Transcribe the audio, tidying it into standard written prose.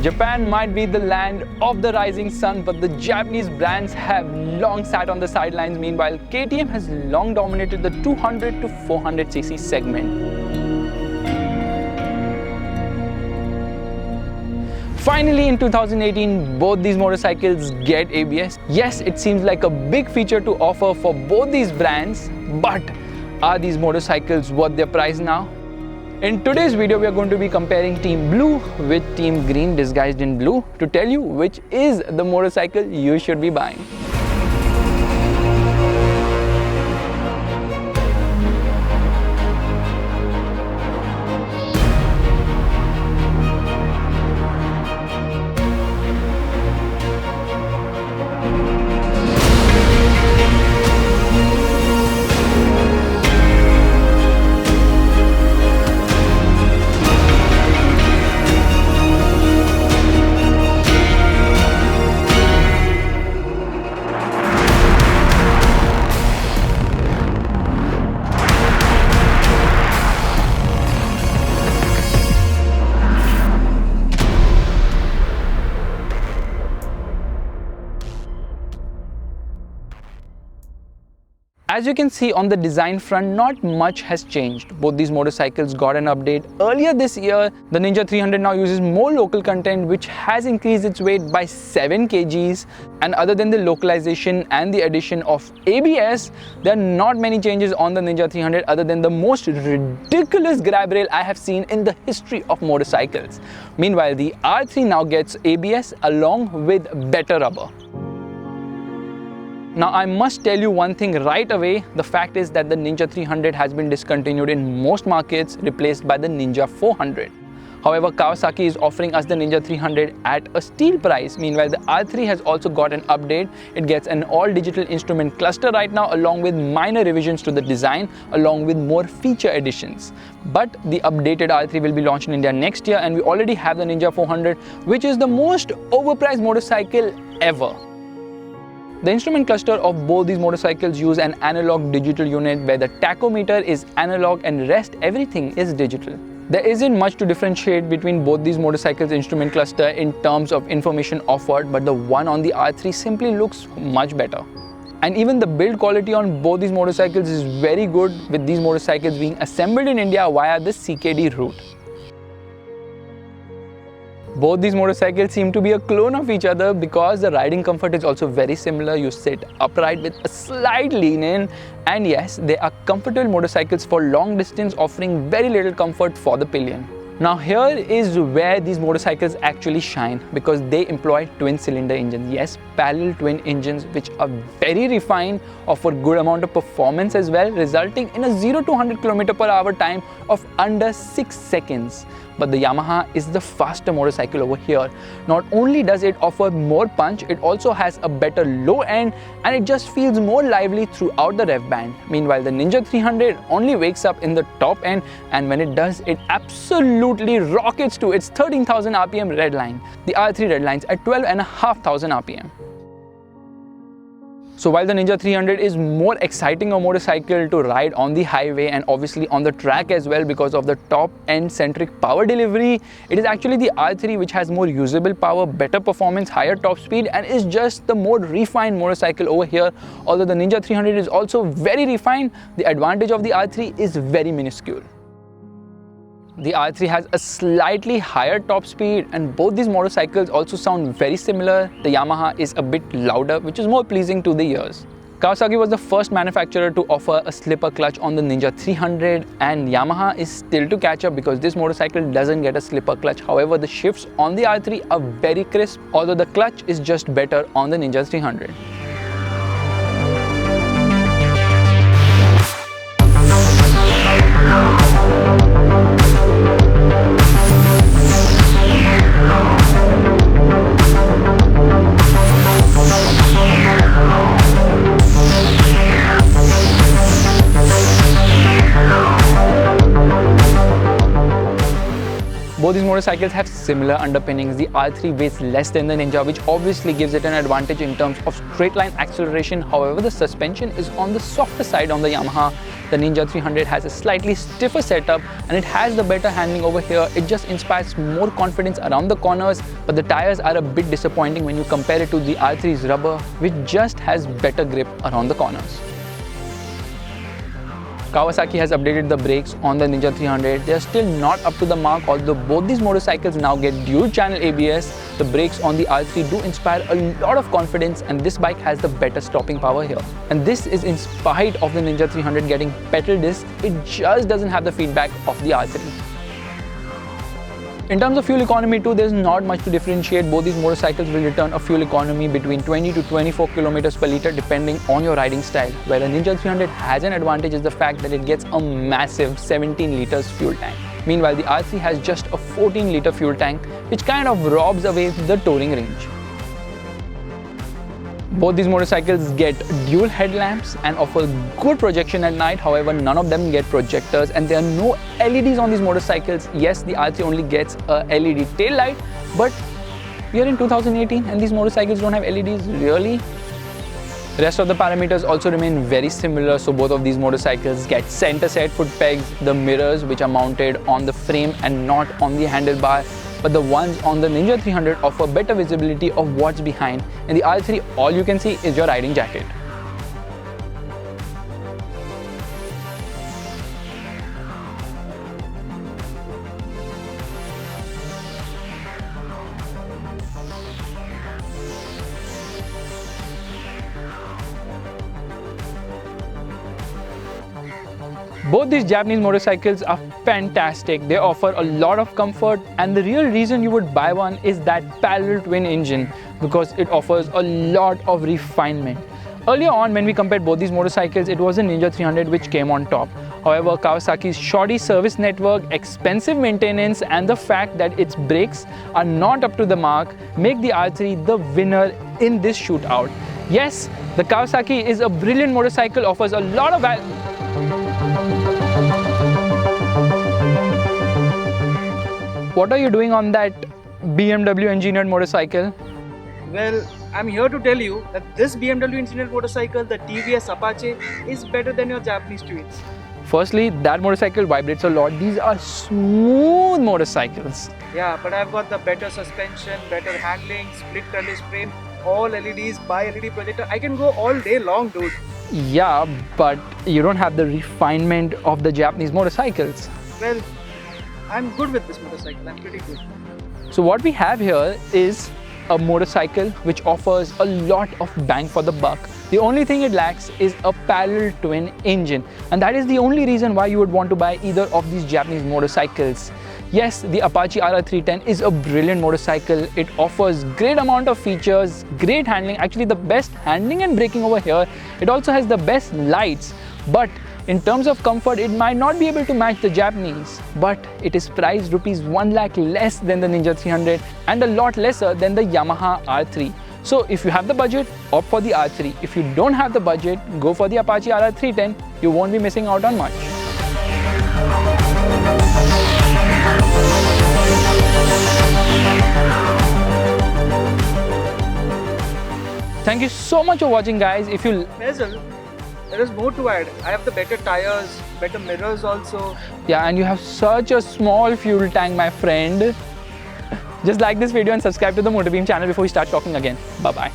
Japan might be the land of the rising sun, but the Japanese brands have long sat on the sidelines. Meanwhile, KTM has long dominated the 200 to 400cc segment. Finally, in 2018, both these motorcycles get ABS. Yes, it seems like a big feature to offer for both these brands, but are these motorcycles worth their price now? In today's video, we are going to be comparing Team Blue with Team Green disguised in blue to tell you which is the motorcycle you should be buying. As you can see on the design front, not much has changed. Both these motorcycles got an update. Earlier this year, the Ninja 300 now uses more local content, which has increased its weight by 7 kgs. And other than the localization and the addition of ABS, there are not many changes on the Ninja 300 other than the most ridiculous grab rail I have seen in the history of motorcycles. Meanwhile, the R3 now gets ABS along with better rubber. Now, I must tell you one thing right away. The fact is that the Ninja 300 has been discontinued in most markets, replaced by the Ninja 400. However, Kawasaki is offering us the Ninja 300 at a steal price. Meanwhile, the R3 has also got an update. It gets an all-digital instrument cluster right now, along with minor revisions to the design, along with more feature additions. But the updated R3 will be launched in India next year, and we already have the Ninja 400, which is the most overpriced motorcycle ever. The instrument cluster of both these motorcycles use an analog digital unit where the tachometer is analog and rest everything is digital. There isn't much to differentiate between both these motorcycles' instrument cluster in terms of information offered, but the one on the R3 simply looks much better. And even the build quality on both these motorcycles is very good, with these motorcycles being assembled in India via the CKD route. Both these motorcycles seem to be a clone of each other because the riding comfort is also very similar. You sit upright with a slight lean in, and yes, they are comfortable motorcycles for long distance, offering very little comfort for the pillion. Now here is where these motorcycles actually shine, because they employ twin-cylinder engines. Yes, parallel twin engines, which are very refined, offer good amount of performance as well, resulting in a 0 to 100 km/h time of under 6 seconds. But the Yamaha is the faster motorcycle over here. Not only does it offer more punch, it also has a better low end, and it just feels more lively throughout the rev band. Meanwhile, the Ninja 300 only wakes up in the top end, and when it does, it absolutely rockets to its 13,000 RPM red line. The R3 red lines at 12,500 RPM. So while the Ninja 300 is more exciting a motorcycle to ride on the highway and obviously on the track as well because of the top-end centric power delivery, it is actually the R3 which has more usable power, better performance, higher top speed, and is just the more refined motorcycle over here. Although the Ninja 300 is also very refined, the advantage of the R3 is very minuscule. The R3 has a slightly higher top speed, and both these motorcycles also sound very similar. The Yamaha is a bit louder, which is more pleasing to the ears. Kawasaki was the first manufacturer to offer a slipper clutch on the Ninja 300, and Yamaha is still to catch up because this motorcycle doesn't get a slipper clutch. However, the shifts on the R3 are very crisp, although the clutch is just better on the Ninja 300. Both these motorcycles have similar underpinnings. The R3 weighs less than the Ninja, which obviously gives it an advantage in terms of straight line acceleration. However, the suspension is on the softer side on the Yamaha. The Ninja 300 has a slightly stiffer setup and it has the better handling over here. It just inspires more confidence around the corners, but the tires are a bit disappointing when you compare it to the R3's rubber, which just has better grip around the corners. Kawasaki has updated the brakes on the Ninja 300. They are still not up to the mark, although both these motorcycles now get dual channel ABS. The brakes on the R3 do inspire a lot of confidence, and this bike has the better stopping power here. And this is in spite of the Ninja 300 getting pedal disc. It just doesn't have the feedback of the R3. In terms of fuel economy too, there's not much to differentiate. Both these motorcycles will return a fuel economy between 20 to 24 kilometers per litre depending on your riding style. Where the Ninja 300 has an advantage is the fact that it gets a massive 17 litres fuel tank. Meanwhile, the R3 has just a 14 litre fuel tank, which kind of robs away the touring range. Both these motorcycles get dual headlamps and offer good projection at night. However, none of them get projectors and there are no LEDs on these motorcycles. Yes, the R3 only gets a LED tail light, but we are in 2018 and these motorcycles don't have LEDs, really? The rest of the parameters also remain very similar. So both of these motorcycles get center set foot pegs, the mirrors which are mounted on the frame and not on the handlebar. But the ones on the Ninja 300 offer better visibility of what's behind. In the R3, all you can see is your riding jacket. Both these Japanese motorcycles are fantastic. They offer a lot of comfort, and the real reason you would buy one is that parallel twin engine, because it offers a lot of refinement. Earlier on, when we compared both these motorcycles, it was the Ninja 300 which came on top. However, Kawasaki's shoddy service network, expensive maintenance, and the fact that its brakes are not up to the mark make the R3 the winner in this shootout. Yes, the Kawasaki is a brilliant motorcycle, offers a lot of value. What are you doing on that BMW engineered motorcycle? Well, I'm here to tell you that this BMW engineered motorcycle, the TVS Apache, is better than your Japanese twins. Firstly, that motorcycle vibrates a lot. These are smooth motorcycles. Yeah, but I've got the better suspension, better handling, split trellis frame, all LEDs, bi-LED projector. I can go all day long, dude. Yeah, but you don't have the refinement of the Japanese motorcycles. Well, I'm good with this motorcycle. I'm pretty good. So what we have here is a motorcycle which offers a lot of bang for the buck. The only thing it lacks is a parallel twin engine, and that is the only reason why you would want to buy either of these Japanese motorcycles. Yes, the Apache RR310 is a brilliant motorcycle. It offers great amount of features, great handling, actually the best handling and braking over here. It also has the best lights, but in terms of comfort, it might not be able to match the Japanese, but it is priced rupees 1 lakh less than the Ninja 300 and a lot lesser than the Yamaha R3. So if you have the budget, opt for the R3. If you don't have the budget, go for the Apache RR310. You won't be missing out on much. Thank you so much for watching, guys. If you there is more to add. I have the better tires, better mirrors also. Yeah, and you have such a small fuel tank, my friend. Just like this video and subscribe to the MotorBeam channel before we start talking again. Bye-bye.